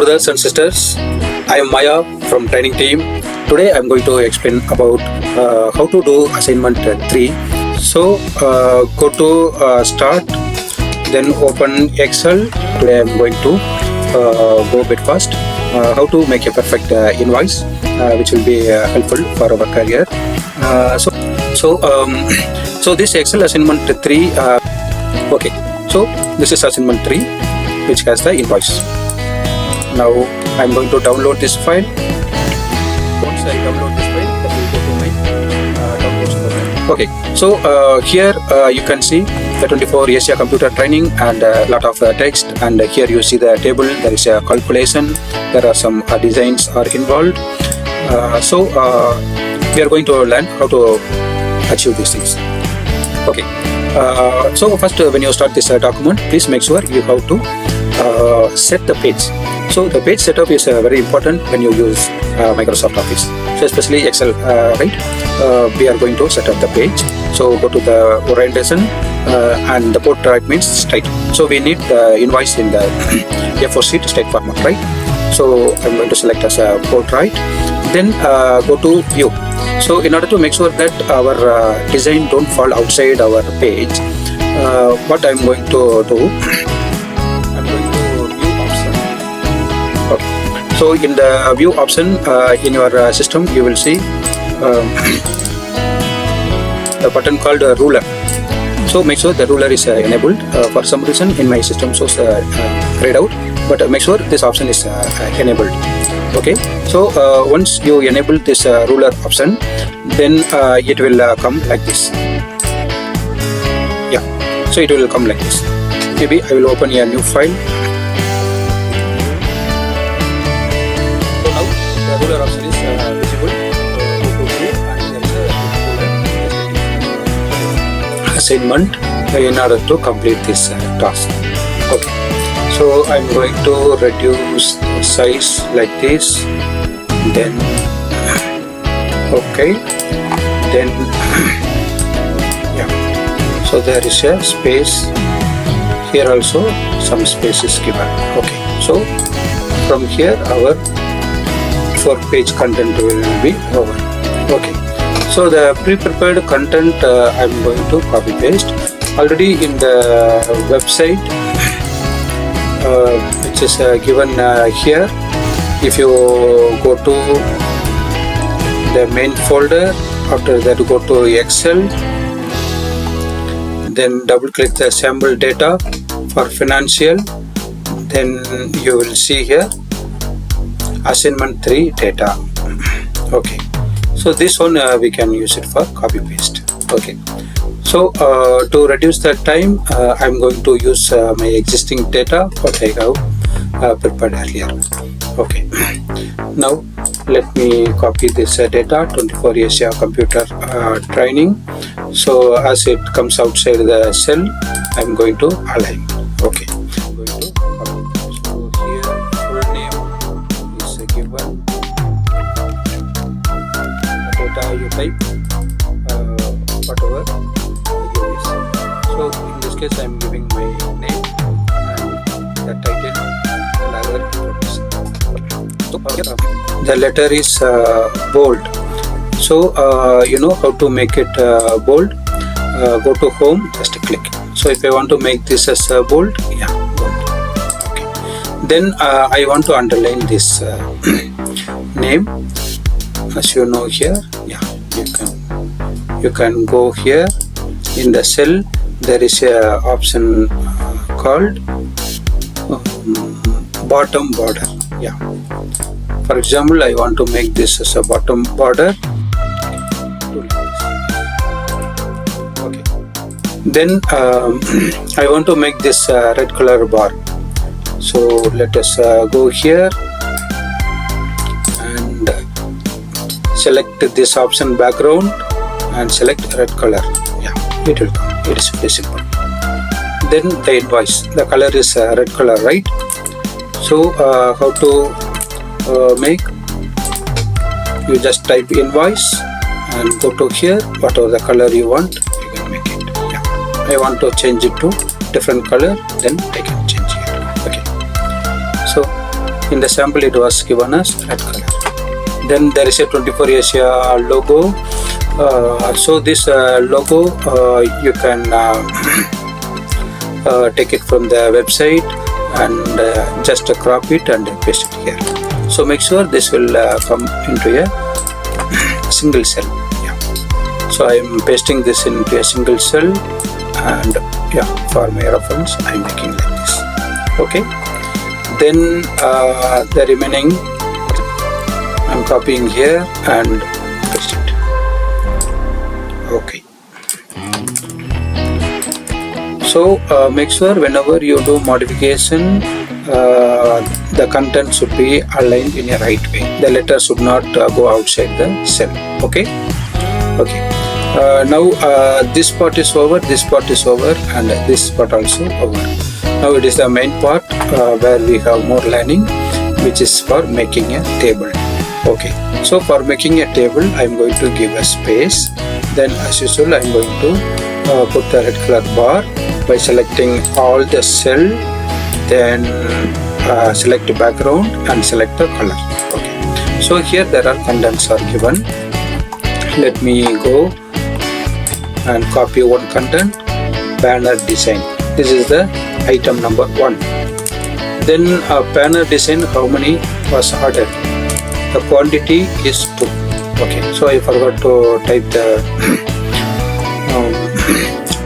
brothers and sisters. I am Maya from training team. Today I am going to explain about how to do assignment 3. So go to start, then open Excel. Today I am going to go a bit fast. How to make a perfect invoice, which will be helpful for our career. So this Excel assignment 3. Okay. So this is assignment 3, which has the invoice. Now I am going to download this file. Once I download this file, that will go to my downloads folder. Okay, so here you can see the 24 Asia computer training and a lot of text, and here you see the table. There is a calculation. There are some designs are involved. We are going to learn how to achieve these things. Okay. So first, when you start this document, please make sure you have to set the page. So the page setup is very important when you use Microsoft Office. So especially Excel, right? We are going to set up the page. So go to the orientation and the portrait means straight. So we need the invoice in the A4 sheet straight format, right? So I'm going to select as a portrait. Then go to view. So in order to make sure that our design don't fall outside our page, what I'm going to do, I'm going to view option. Okay. So in the view option in your system, you will see a button called ruler. So make sure the ruler is enabled. For some reason in my system shows grayed out, but make sure this option is enabled. Okay, so once you enable this ruler option, then it will come like this. Yeah, so it will come like this. Maybe I will open a new file. So now the ruler option is visible. Assignment in order to complete this task. Okay. So I'm going to reduce the size like this, then okay, then yeah, so there is a space here, also some space is given. Okay, so from here our 4-page content will be over. Okay, so the pre-prepared content I'm going to copy paste already in the website, which is given here. If you go to the main folder, after that go to Excel, then double click the sample data for financial, then you will see here assignment 3 data. Okay, so this one we can use it for copy paste. Okay, so to reduce the time, I'm going to use my existing data what I have prepared earlier. Okay, now let me copy this data 24 Asia computer training. So as it comes outside the cell, I'm going to align. Okay, I'm going to copy. So here full name is given. The data you type, whatever you give is. So in this case, I'm giving my name and the title and other information. So the letter is bold. So you know how to make it bold. Go to home, just click. So if I want to make this as bold, yeah, bold. Okay. Then I want to underline this name. As you know here, yeah, you can go here in the cell. There is a option called bottom border. Yeah. For example, I want to make this as a bottom border. Okay. Then I want to make this red color bar. So let us go here and select this option background and select red color. Yeah, it will come. It is very simple. Then the invoice. The color is red color, right? So how to make? You just type invoice and go to here. Whatever the color you want, you can make it. Yeah. I want to change it to different color, then I can change it. Okay. So In the sample it was given as red color. Then there is a 24 Asia logo. So this logo you can take it from the website and just crop it and paste it here. So make sure this will come into a single cell. Yeah. So I am pasting this into a single cell, and yeah, for my reference I am making like this. Okay. Then the remaining I am copying here and paste it. Okay. So make sure whenever you do modification, the content should be aligned in a right way. The letter should not go outside the cell. Okay. Okay. Now this part is over, this part is over, and this part also over. Now it is the main part where we have more lining, which is for making a table. Okay. So for making a table, I am going to give a space. Then as usual, I am going to put the red color bar by selecting all the cell, then select the background and select the color. Okay. So here there are contents are given. Let me go and copy one content, banner design. This is the item number 1. Then banner design, how many was ordered? The quantity is 2. Okay, so I forgot to type the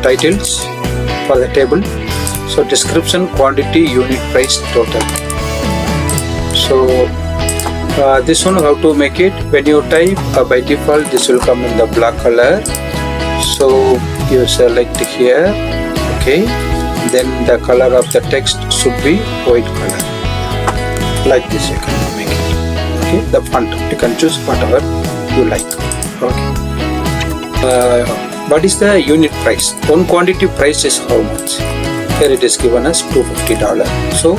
titles for the table. So description, quantity, unit price, total. So this one, how to make it? When you type, by default this will come in the black color. So you select here. Okay, then the color of the text should be white color. Like this you can make it. Okay, the font you can choose whatever you like. Okay. What is the unit price? One quantity price is how much? Here it is given as $250. So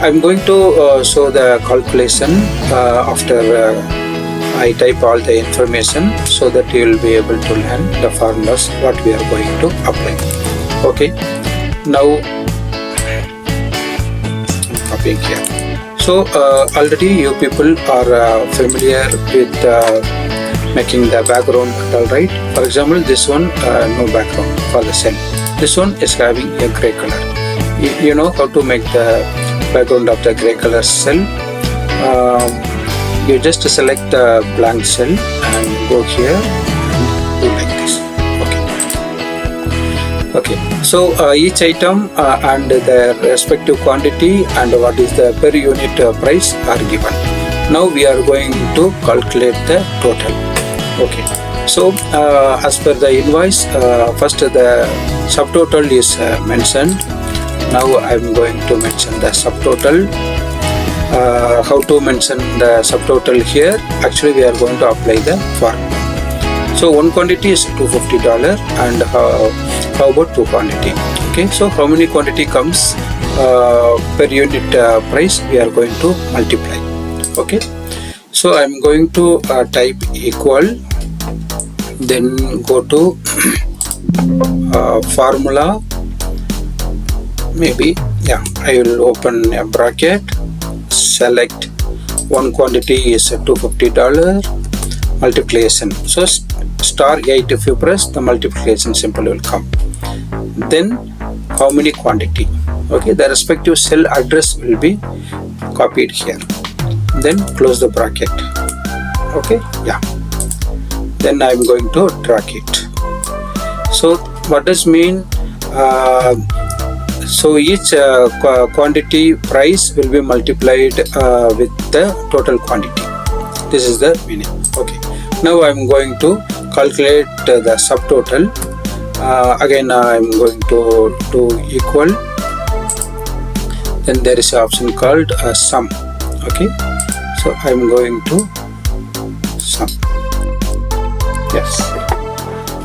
I'm going to show the calculation after I type all the information, so that you will be able to learn the formulas what we are going to apply. Okay. Now I'm copying here. So already you people are familiar with making the background, alright. For example, this one no background for the cell. This one is having a gray color. You know how to make the background of the gray color cell. You just select the blank cell and go here and do like this. Okay. Okay. So each item and the respective quantity and what is the per unit price are given. Now we are going to calculate the total. Okay. So as per the invoice, first the subtotal is mentioned. Now I am going to mention the subtotal. How to mention the subtotal here? Actually, we are going to apply the formula. So one quantity is $250, and how about two quantity? Okay. So how many quantity comes per unit price? We are going to multiply. Okay. So I am going to type equal. Then go to formula. Maybe, yeah, I will open a bracket, select one quantity is $250, multiplication. So star 8, if you press, the multiplication symbol will come. Then how many quantity? Okay, the respective cell address will be copied here. Then close the bracket. Okay, yeah. Then I am going to drag it. So what does mean? So each quantity price will be multiplied with the total quantity. This is the meaning. Okay. Now I am going to calculate the subtotal. Again I am going to do equal. Then there is an option called sum. Okay. So I am going to sum. Yes.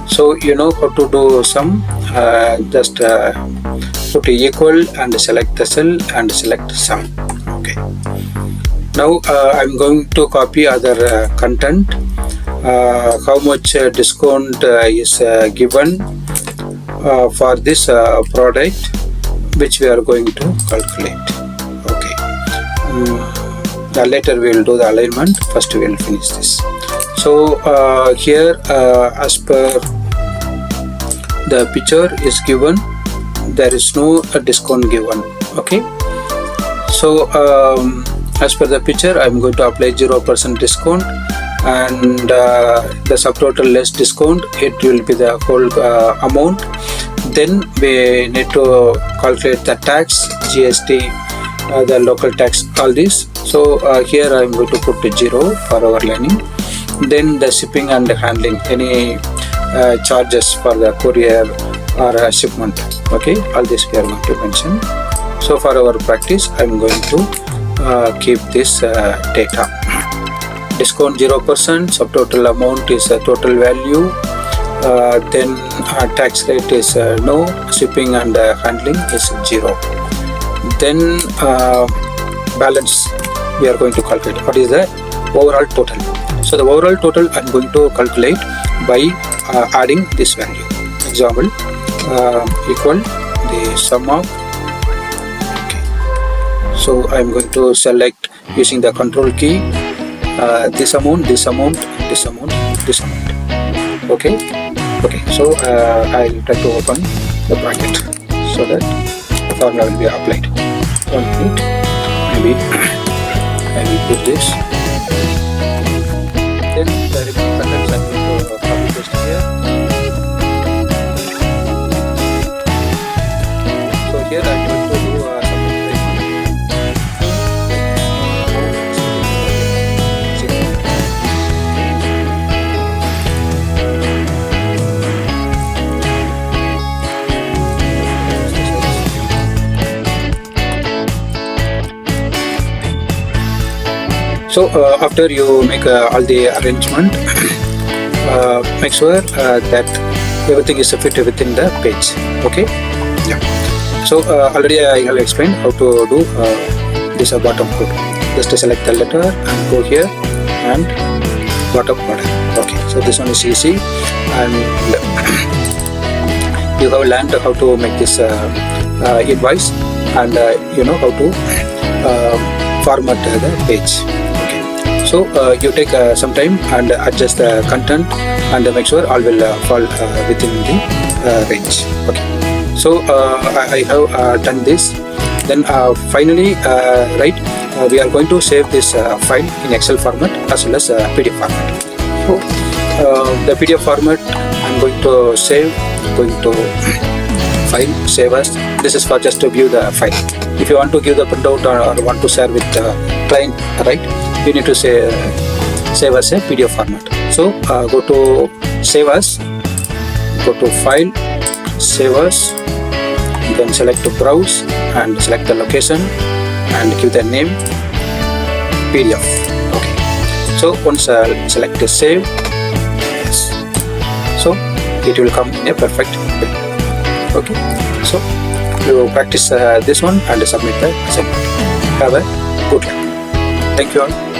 So you know how to do sum. Just put equal and select the cell and select sum. Okay. Now I am going to copy other content. How much discount is given for this product, which we are going to calculate. Okay. later we will do the alignment. First we will finish this. So here as per the picture is given, there is no discount given. Okay, so as per the picture, I am going to apply 0% discount, and the subtotal less discount, it will be the whole amount. Then we need to calculate the tax, GST, the local tax, all this. So here I am going to put 0 for our learning. Then the shipping and handling, any charges for the courier or shipment. Okay, all this we are going to mention. So for our practice, I am going to keep this data. Discount 0%, subtotal amount is total value, then tax rate is no, shipping and handling is 0. Then balance we are going to calculate. What is the overall total? So the overall total I am going to calculate by adding this value. Example, equal the sum of. So I am going to select using the control key this amount, this amount, this amount, this amount. Okay. So I will try to open the bracket so that the formula will be applied. 1 minute. Maybe I will put this. Then the contents I am going to copy paste here. So here I am going to do some So after you make all the arrangement, make sure that everything is fit within the page. Okay. Yeah. So already I have explained how to do this bottom code. Just select the letter and go here and bottom border. Okay. So this one is easy, and you have learned how to make this invoice, and you know how to format the page. So you take some time and adjust the content and make sure all will fall within the range. Okay. So I have done this. Then finally, we are going to save this file in Excel format as well as PDF format. So the PDF format I'm going to save. Going to file, save as. This is for just to view the file. If you want to give the printout or want to share with the client, right? You need to save as a PDF format. So go to save as, go to file, save as, then select to browse and select the location and give the name PDF. Okay. So once select the save, yes. So it will come in a perfect way. Okay. So you practice this one and submit the assignment. Have a good luck. Thank you all.